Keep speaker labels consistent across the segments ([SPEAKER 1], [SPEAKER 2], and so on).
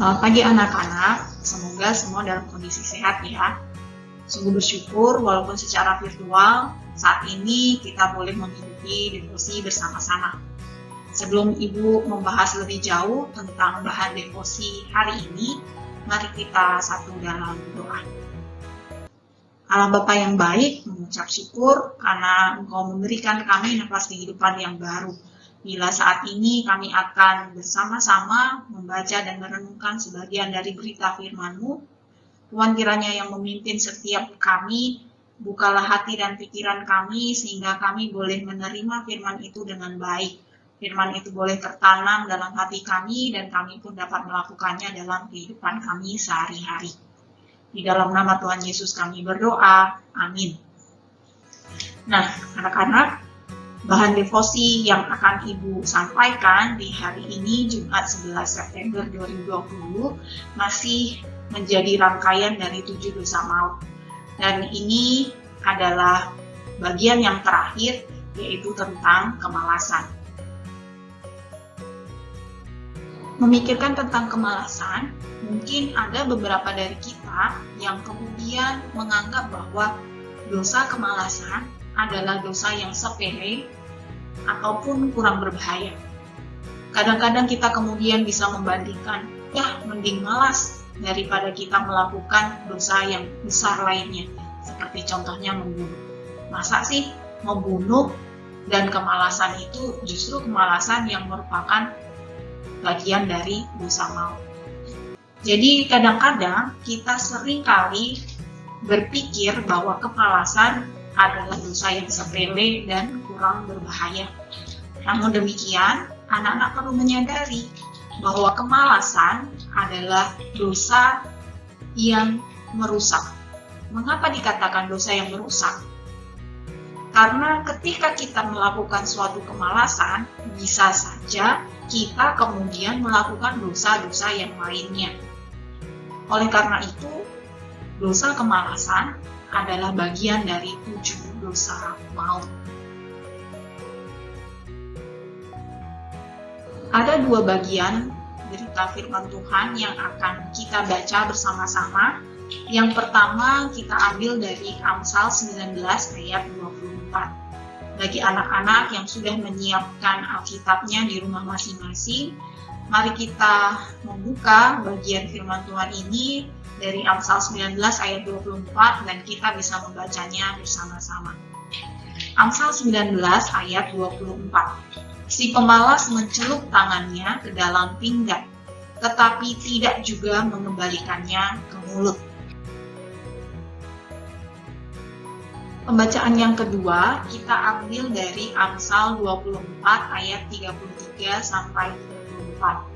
[SPEAKER 1] Selamat pagi anak-anak, semoga semua dalam kondisi sehat ya. Sungguh bersyukur walaupun secara virtual, saat ini kita boleh mengikuti devosi bersama-sama. Sebelum Ibu membahas lebih jauh tentang bahan devosi hari ini, mari kita satu dalam doa. Allah Bapa yang baik, mengucap syukur karena Engkau memberikan kami nafas kehidupan yang baru. Bila saat ini kami akan bersama-sama membaca dan merenungkan sebagian dari berita firman-Mu, Tuhan kiranya yang memimpin setiap kami, bukalah hati dan pikiran kami sehingga kami boleh menerima firman itu dengan baik. Firman itu boleh tertanam dalam hati kami dan kami pun dapat melakukannya dalam kehidupan kami sehari-hari. Di dalam nama Tuhan Yesus kami berdoa, amin. Nah, anak-anak, bahan devosi yang akan Ibu sampaikan di hari ini, Jumat 11 September 2020, masih menjadi rangkaian dari 7 dosa maut. Dan ini adalah bagian yang terakhir, yaitu tentang kemalasan. Memikirkan tentang kemalasan, mungkin ada beberapa dari kita yang kemudian menganggap bahwa dosa kemalasan adalah dosa yang sepele ataupun kurang berbahaya. Kadang-kadang kita kemudian bisa membandingkan, ya mending malas daripada kita melakukan dosa yang besar lainnya, seperti contohnya membunuh. Masa sih membunuh dan kemalasan itu justru kemalasan yang merupakan bagian dari dosa maut. Jadi kadang-kadang kita seringkali berpikir bahwa kemalasan adalah dosa yang sepele dan kurang berbahaya. Namun demikian, anak-anak perlu menyadari bahwa kemalasan adalah dosa yang merusak. Mengapa dikatakan dosa yang merusak? Karena ketika kita melakukan suatu kemalasan, bisa saja kita kemudian melakukan dosa-dosa yang lainnya. Oleh karena itu, dosa kemalasan adalah bagian dari 7 dosa maut. Ada 2 bagian berita firman Tuhan yang akan kita baca bersama-sama. Yang pertama kita ambil dari Amsal 19 ayat 24. Bagi anak-anak yang sudah menyiapkan Alkitabnya di rumah masing-masing, mari kita membuka bagian firman Tuhan ini dari Amsal 19 ayat 24 dan kita bisa membacanya bersama-sama. Amsal 19 ayat 24. Si pemalas mencelup tangannya ke dalam pinggan, tetapi tidak juga mengembalikannya ke mulut. Pembacaan yang kedua kita ambil dari Amsal 24 ayat 33 sampai 34.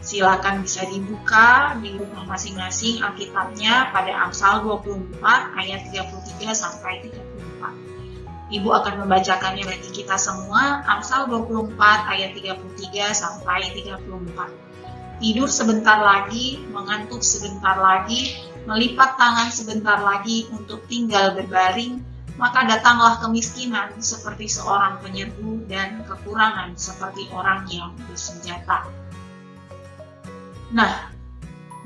[SPEAKER 1] Silakan bisa dibuka di rumah masing-masing Alkitabnya pada Amsal 24 ayat 33 sampai 34. Ibu akan membacakannya bagi kita semua. Amsal 24 ayat 33 sampai 34. Tidur sebentar lagi, mengantuk sebentar lagi, melipat tangan sebentar lagi untuk tinggal berbaring, maka datanglah kemiskinan seperti seorang penyerbu dan kekurangan seperti orang yang bersenjata. Nah,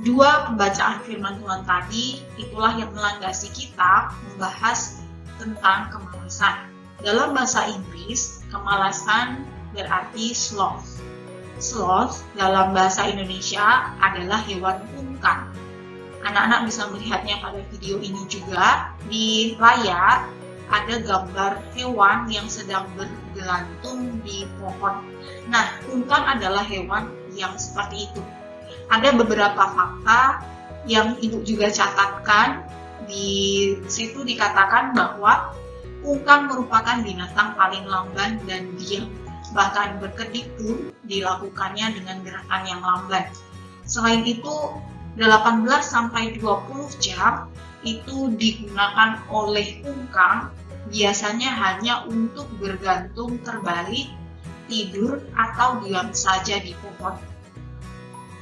[SPEAKER 1] 2 pembacaan firman Tuhan tadi itulah yang melandasi kita membahas tentang kemalasan. Dalam bahasa Inggris, kemalasan berarti sloth. Sloth dalam bahasa Indonesia adalah hewan kungkang. Anak-anak bisa melihatnya pada video ini juga. Di layar ada gambar hewan yang sedang bergelantung di pohon. Nah, kungkang adalah hewan yang seperti itu. Ada beberapa fakta yang Ibu juga catatkan. Di situ dikatakan bahwa kungkang merupakan binatang paling lamban dan diam. Bahkan berkedip pun dilakukannya dengan gerakan yang lamban. Selain itu, 18-20 jam itu digunakan oleh kungkang biasanya hanya untuk bergantung terbalik, tidur, atau diam saja di pohon.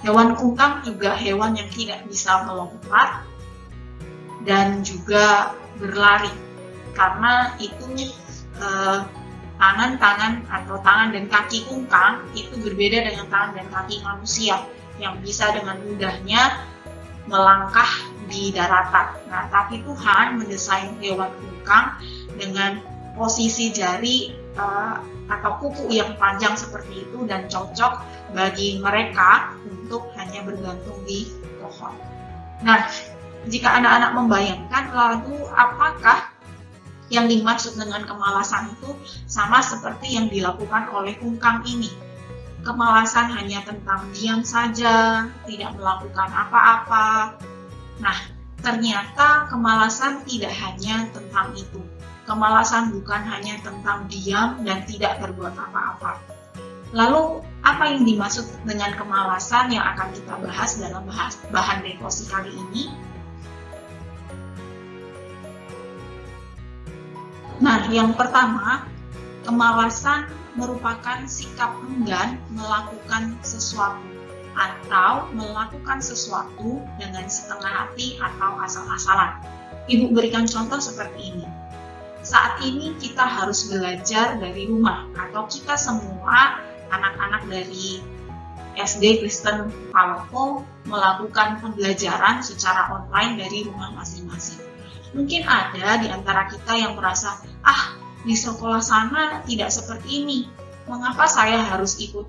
[SPEAKER 1] Hewan kungkang juga hewan yang tidak bisa melompat dan juga berlari, karena itu tangan dan kaki kungkang itu berbeda dengan tangan dan kaki manusia. yang bisa dengan mudahnya melangkah di daratan. Nah, tapi Tuhan mendesain hewan kungkang dengan posisi jari atau kuku yang panjang seperti itu dan cocok bagi mereka untuk hanya bergantung di pohon. Nah, jika anak-anak membayangkan, lalu apakah yang dimaksud dengan kemalasan itu sama seperti yang dilakukan oleh kungkang ini? Kemalasan hanya tentang diam saja, tidak melakukan apa-apa. Nah, ternyata kemalasan tidak hanya tentang itu. Kemalasan bukan hanya tentang diam dan tidak berbuat apa-apa. Lalu, apa yang dimaksud dengan kemalasan yang akan kita bahas dalam bahan devosi kali ini? Nah, yang pertama, kemalasan merupakan sikap enggan melakukan sesuatu atau melakukan sesuatu dengan setengah hati atau asal-asalan. Ibu berikan contoh seperti ini. Saat ini kita harus belajar dari rumah, atau kita semua anak-anak dari SD Kristen Palopo melakukan pembelajaran secara online dari rumah masing-masing. Mungkin ada di antara kita yang merasa, di sekolah sana tidak seperti ini. Mengapa saya harus ikut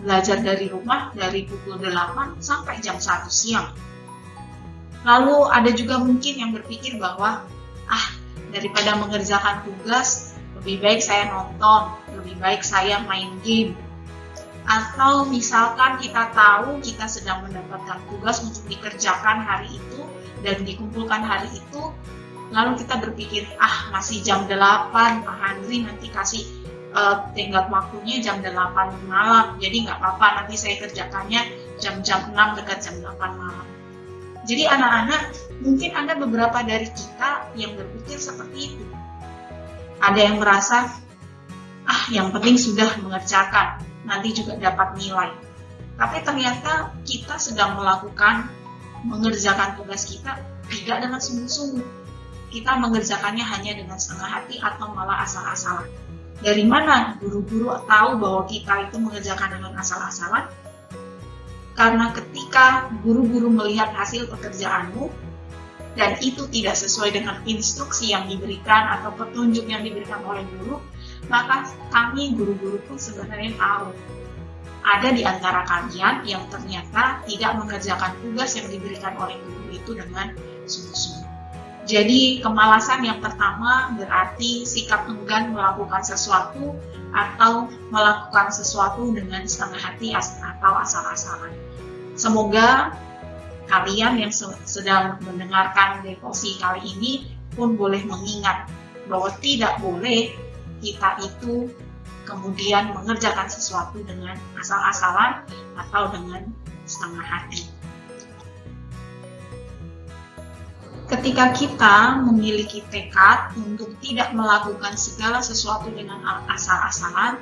[SPEAKER 1] belajar dari rumah dari pukul 8 sampai jam 1 siang? Lalu ada juga mungkin yang berpikir bahwa, daripada mengerjakan tugas, lebih baik saya nonton, lebih baik saya main game. Atau misalkan kita tahu kita sedang mendapatkan tugas untuk dikerjakan hari itu dan dikumpulkan hari itu, lalu kita berpikir, masih jam 8, Pak Handri nanti kasih tenggat waktunya jam 8 malam, jadi nggak apa-apa, nanti saya kerjakannya jam-jam 6 dekat jam 8 malam. Jadi anak-anak, mungkin ada beberapa dari kita yang berpikir seperti itu. Ada yang merasa, yang penting sudah mengerjakan, nanti juga dapat nilai. Tapi ternyata kita sedang mengerjakan tugas kita tidak dengan sungguh-sungguh. Kita mengerjakannya hanya dengan setengah hati atau malah asal-asalan. Dari mana guru-guru tahu bahwa kita itu mengerjakan dengan asal-asalan? Karena ketika guru-guru melihat hasil pekerjaanmu dan itu tidak sesuai dengan instruksi yang diberikan atau petunjuk yang diberikan oleh guru, maka kami guru-guru pun sebenarnya tahu ada di antara kalian yang ternyata tidak mengerjakan tugas yang diberikan oleh guru itu dengan sungguh-sungguh. Jadi kemalasan yang pertama berarti sikap enggan melakukan sesuatu atau melakukan sesuatu dengan setengah hati atau asal-asalan. Semoga kalian yang sedang mendengarkan devosi kali ini pun boleh mengingat bahwa tidak boleh kita itu kemudian mengerjakan sesuatu dengan asal-asalan atau dengan setengah hati. Ketika kita memiliki tekad untuk tidak melakukan segala sesuatu dengan asal-asalan,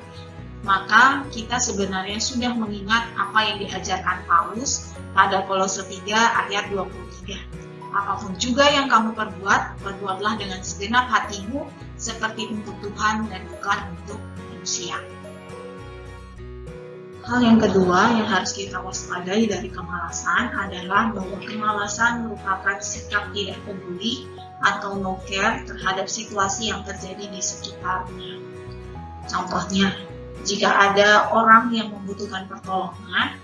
[SPEAKER 1] maka kita sebenarnya sudah mengingat apa yang diajarkan Paulus pada Kolose 3 ayat 23. Apapun juga yang kamu perbuat, perbuatlah dengan segenap hatimu seperti untuk Tuhan dan bukan untuk manusia. Hal yang kedua yang harus kita waspadai dari kemalasan adalah bahwa kemalasan merupakan sikap tidak peduli atau no care terhadap situasi yang terjadi di sekitarnya. Contohnya, jika ada orang yang membutuhkan pertolongan,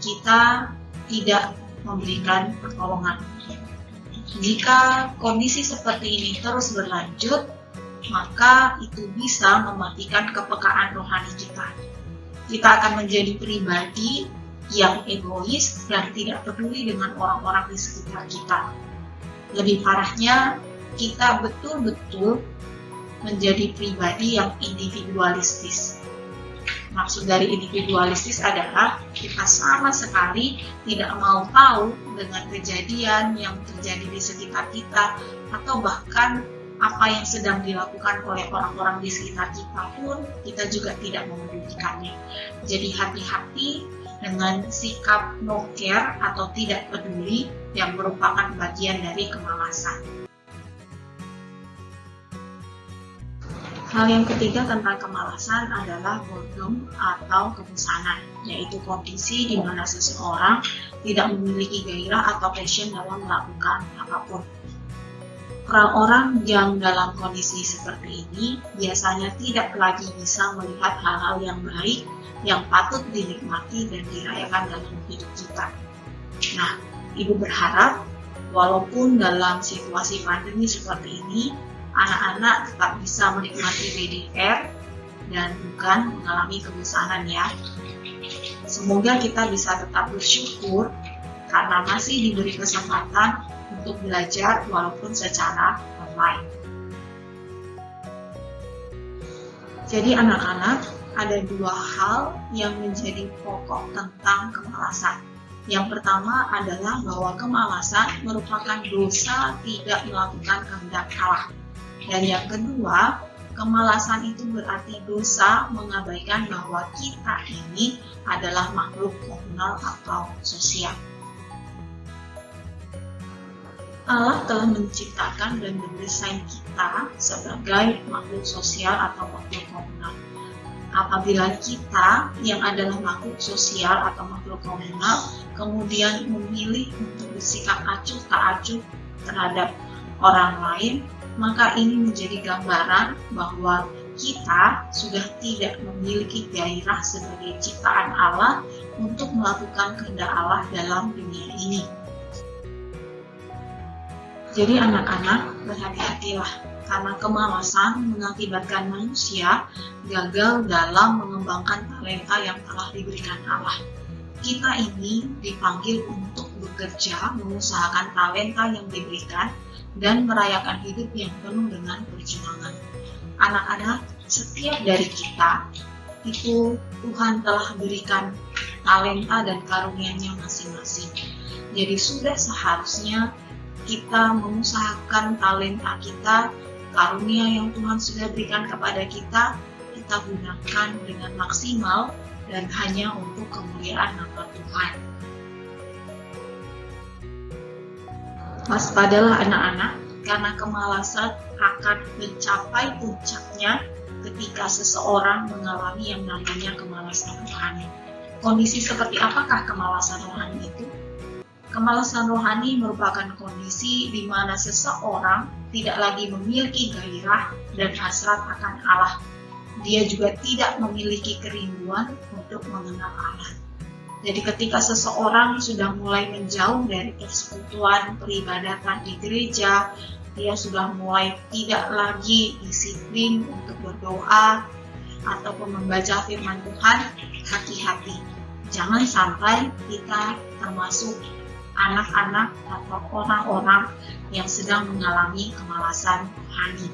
[SPEAKER 1] kita tidak memberikan pertolongan. Jika kondisi seperti ini terus berlanjut, maka itu bisa mematikan kepekaan rohani kita. Kita akan menjadi pribadi yang egois dan tidak peduli dengan orang-orang di sekitar kita. Lebih parahnya, kita betul-betul menjadi pribadi yang individualistis. Maksud dari individualistis adalah kita sama sekali tidak mau tahu dengan kejadian yang terjadi di sekitar kita, atau bahkan apa yang sedang dilakukan oleh orang-orang di sekitar kita pun kita juga tidak memedulikannya. Jadi hati-hati dengan sikap no care atau tidak peduli yang merupakan bagian dari kemalasan. Hal yang ketiga tentang kemalasan adalah boredom atau kebosanan, yaitu kondisi di mana seseorang tidak memiliki gairah atau passion dalam melakukan apapun. Orang-orang yang dalam kondisi seperti ini biasanya tidak lagi bisa melihat hal-hal yang baik yang patut dinikmati dan dirayakan dalam hidup kita. Nah, Ibu berharap walaupun dalam situasi pandemi seperti ini, anak-anak tetap bisa menikmati BDR dan bukan mengalami kebosanan ya. Semoga kita bisa tetap bersyukur karena masih diberi kesempatan untuk belajar walaupun secara online. Jadi anak-anak, ada dua hal yang menjadi pokok tentang kemalasan. Yang pertama adalah bahwa kemalasan merupakan dosa tidak melakukan kehendak Allah. Dan yang kedua, kemalasan itu berarti dosa mengabaikan bahwa kita ini adalah makhluk komunal atau sosial. Allah telah menciptakan dan mendesain kita sebagai makhluk sosial atau makhluk komunal. Apabila kita yang adalah makhluk sosial atau makhluk komunal kemudian memilih untuk bersikap acuh tak acuh terhadap orang lain, maka ini menjadi gambaran bahwa kita sudah tidak memiliki gairah sebagai ciptaan Allah untuk melakukan kehendak Allah dalam dunia ini. Jadi anak-anak, berhati-hatilah karena kemalasan mengakibatkan manusia gagal dalam mengembangkan talenta yang telah diberikan Allah. Kita ini dipanggil untuk bekerja, mengusahakan talenta yang diberikan, dan merayakan hidup yang penuh dengan perjuangan. Anak-anak, setiap dari kita itu Tuhan telah berikan talenta dan karunia-Nya masing-masing. Jadi sudah seharusnya kita mengusahakan talenta kita, karunia yang Tuhan sudah berikan kepada kita gunakan dengan maksimal dan hanya untuk kemuliaan nama Tuhan. Waspadalah anak-anak, karena kemalasan akan mencapai puncaknya ketika seseorang mengalami yang namanya kemalasan rohani. Kondisi seperti apakah kemalasan rohani itu? Kemalasan rohani merupakan kondisi di mana seseorang tidak lagi memiliki gairah dan hasrat akan Allah. Dia juga tidak memiliki kerinduan untuk mengenal Allah. Jadi ketika seseorang sudah mulai menjauh dari persekutuan peribadatan di gereja, dia sudah mulai tidak lagi disiplin untuk berdoa ataupun membaca firman Tuhan, hati-hati. Jangan sampai kita termasuk anak-anak atau orang-orang yang sedang mengalami kemalasan rohani.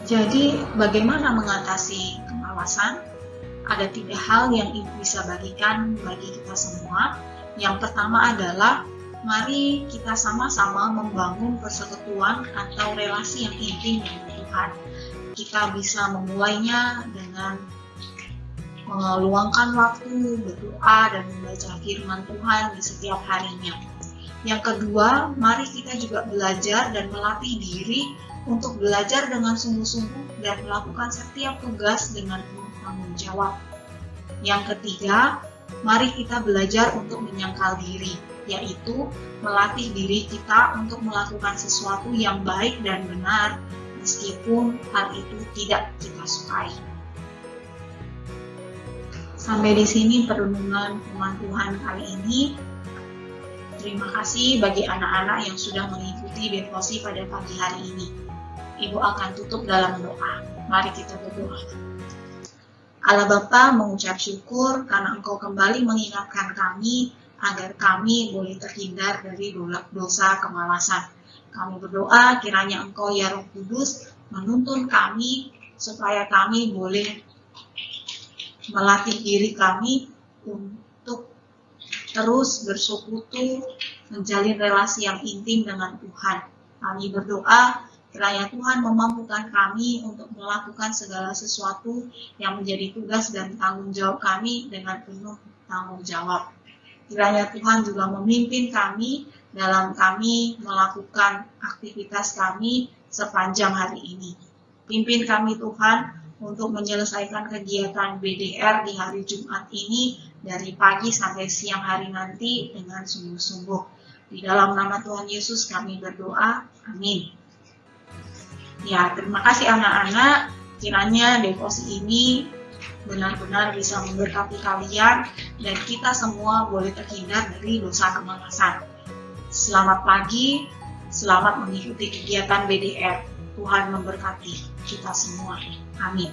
[SPEAKER 1] Jadi bagaimana mengatasi kemalasan? Ada 3 hal yang Ibu bisa bagikan bagi kita semua. Yang pertama adalah mari kita sama-sama membangun persekutuan atau relasi yang intim dengan Tuhan. Kita bisa memulainya dengan meluangkan waktu berdoa dan membaca firman Tuhan di setiap harinya. Yang kedua, mari kita juga belajar dan melatih diri untuk belajar dengan sungguh-sungguh dan melakukan setiap tugas dengan penuh tanggung jawab. Yang ketiga, mari kita belajar untuk menyangkal diri, yaitu melatih diri kita untuk melakukan sesuatu yang baik dan benar, meskipun hal itu tidak kita sukai. Sampai di sini perenungan firman Tuhan kali ini. Terima kasih bagi anak-anak yang sudah mengikuti devosi pada pagi hari ini. Ibu akan tutup dalam doa. Mari kita berdoa. Allah Bapa, mengucap syukur karena Engkau kembali mengingatkan kami agar kami boleh terhindar dari dosa kemalasan. Kami berdoa kiranya Engkau ya Roh Kudus menuntun kami supaya kami boleh melatih diri kami untuk terus bersekutu, menjalin relasi yang intim dengan Tuhan. Kami berdoa kiranya Tuhan memampukan kami untuk melakukan segala sesuatu yang menjadi tugas dan tanggung jawab kami dengan penuh tanggung jawab. Kiranya Tuhan juga memimpin kami dalam kami melakukan aktivitas kami sepanjang hari ini. Pimpin kami Tuhan untuk menyelesaikan kegiatan BDR di hari Jumat ini dari pagi sampai siang hari nanti dengan sungguh-sungguh. Di dalam nama Tuhan Yesus kami berdoa, amin. Ya, terima kasih anak-anak. Kiranya devosi ini benar-benar bisa memberkati kalian dan kita semua boleh terhindar dari dosa kemalasan. Selamat pagi, selamat mengikuti kegiatan BDR. Tuhan memberkati kita semua. Amin.